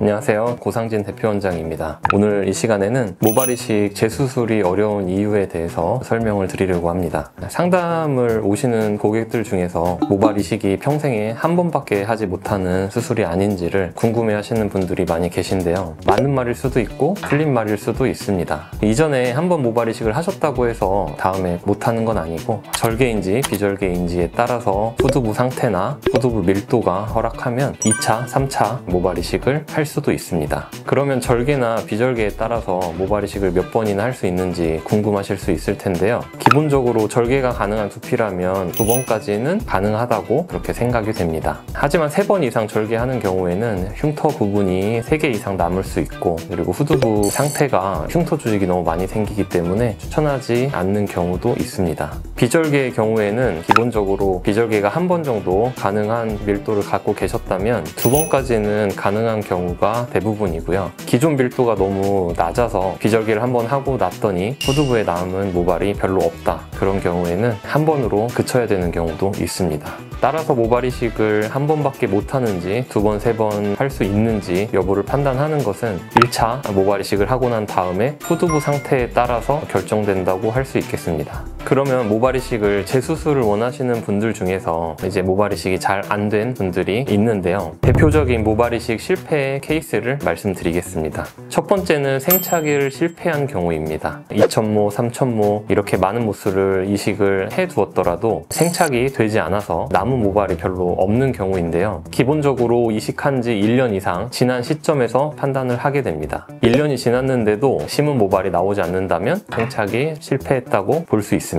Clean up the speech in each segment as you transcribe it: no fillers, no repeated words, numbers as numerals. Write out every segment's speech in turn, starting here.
안녕하세요, 고상진 대표원장입니다. 오늘 이 시간에는 모발 이식 재수술이 어려운 이유에 대해서 설명을 드리려고 합니다. 상담을 오시는 고객들 중에서 모발 이식이 평생에 한 번밖에 하지 못하는 수술이 아닌지를 궁금해 하시는 분들이 많이 계신데요. 맞는 말일 수도 있고 틀린 말일 수도 있습니다. 이전에 한 번 모발 이식을 하셨다고 해서 다음에 못하는 건 아니고, 절개인지 비절개인지에 따라서 후두부 상태나 후두부 밀도가 허락하면 2차, 3차 모발 이식을 할 수도 있습니다. 그러면 절개나 비절개에 따라서 모발 이식을 몇 번이나 할 수 있는지 궁금하실 수 있을 텐데요. 기본적으로 절개가 가능한 두피라면 2번까지는 가능하다고 그렇게 생각이 됩니다. 하지만 3번 이상 절개하는 경우에는 흉터 부분이 3개 이상 남을 수 있고, 그리고 후두부 상태가 흉터 조직이 너무 많이 생기기 때문에 추천하지 않는 경우도 있습니다. 비절개의 경우에는 기본적으로 비절개가 한 번 정도 가능한 밀도를 갖고 계셨다면 2번까지는 가능한 경우가 대부분이고요. 기존 밀도가 너무 낮아서 비절개를 한 번 하고 났더니 후두부에 남은 모발이 별로 없다, 그런 경우에는 한 번으로 그쳐야 되는 경우도 있습니다. 따라서 모발 이식을 한 번밖에 못 하는지 2번, 3번 할 수 있는지 여부를 판단하는 것은 1차 모발 이식을 하고 난 다음에 후두부 상태에 따라서 결정된다고 할 수 있겠습니다. 그러면 모발 이식을 재수술을 원하시는 분들 중에서 이제 모발 이식이 잘 안 된 분들이 있는데요. 대표적인 모발 이식 실패 케이스를 말씀드리겠습니다. 첫 번째는 생착을 실패한 경우입니다. 2,000모, 3,000모 이렇게 많은 모수를 이식을 해 두었더라도 생착이 되지 않아서 남은 모발이 별로 없는 경우인데요. 기본적으로 이식한 지 1년 이상 지난 시점에서 판단을 하게 됩니다. 1년이 지났는데도 심은 모발이 나오지 않는다면 생착이 실패했다고 볼 수 있습니다.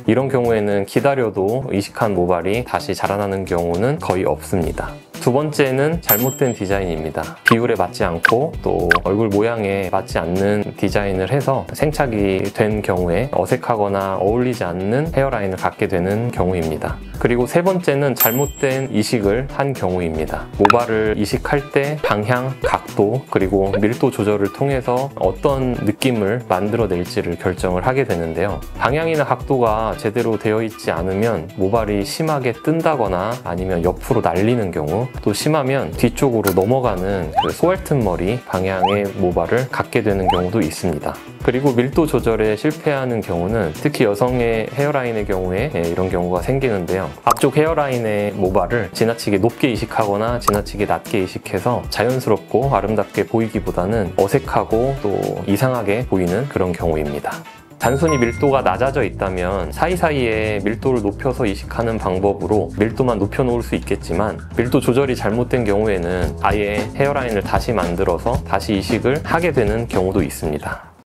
이런 경우에는 기다려도 이식한 모발이 다시 자라나는 경우는 거의 없습니다. 두 번째는 잘못된 디자인입니다. 비율에 맞지 않고 또 얼굴 모양에 맞지 않는 디자인을 해서 생착이 된 경우에 어색하거나 어울리지 않는 헤어라인을 갖게 되는 경우입니다. 그리고 세 번째는 잘못된 이식을 한 경우입니다. 모발을 이식할 때 방향, 각도, 그리고 밀도 조절을 통해서 어떤 느낌을 만들어낼지를 결정을 하게 되는데요. 방향이나 각도가 제대로 되어 있지 않으면 모발이 심하게 뜬다거나 아니면 옆으로 날리는 경우, 또 심하면 뒤쪽으로 넘어가는 소알튼 머리 방향의 모발을 갖게 되는 경우도 있습니다. 그리고 밀도 조절에 실패하는 경우는 특히 여성의 헤어라인의 경우에 이런 경우가 생기는데요. 앞쪽 헤어라인의 모발을 지나치게 높게 이식하거나 지나치게 낮게 이식해서 자연스럽고 아름답게 보이기보다는 어색하고 또 이상하게 보이는 그런 경우입니다. 단순히 밀도가 낮아져 있다면 사이사이에 밀도를 높여서 이식하는 방법으로 밀도만 높여 놓을 수 있겠지만, 밀도 조절이 잘못된 경우에는 아예 헤어라인을 다시 만들어서 다시 이식을 하게 되는 경우도 있습니다.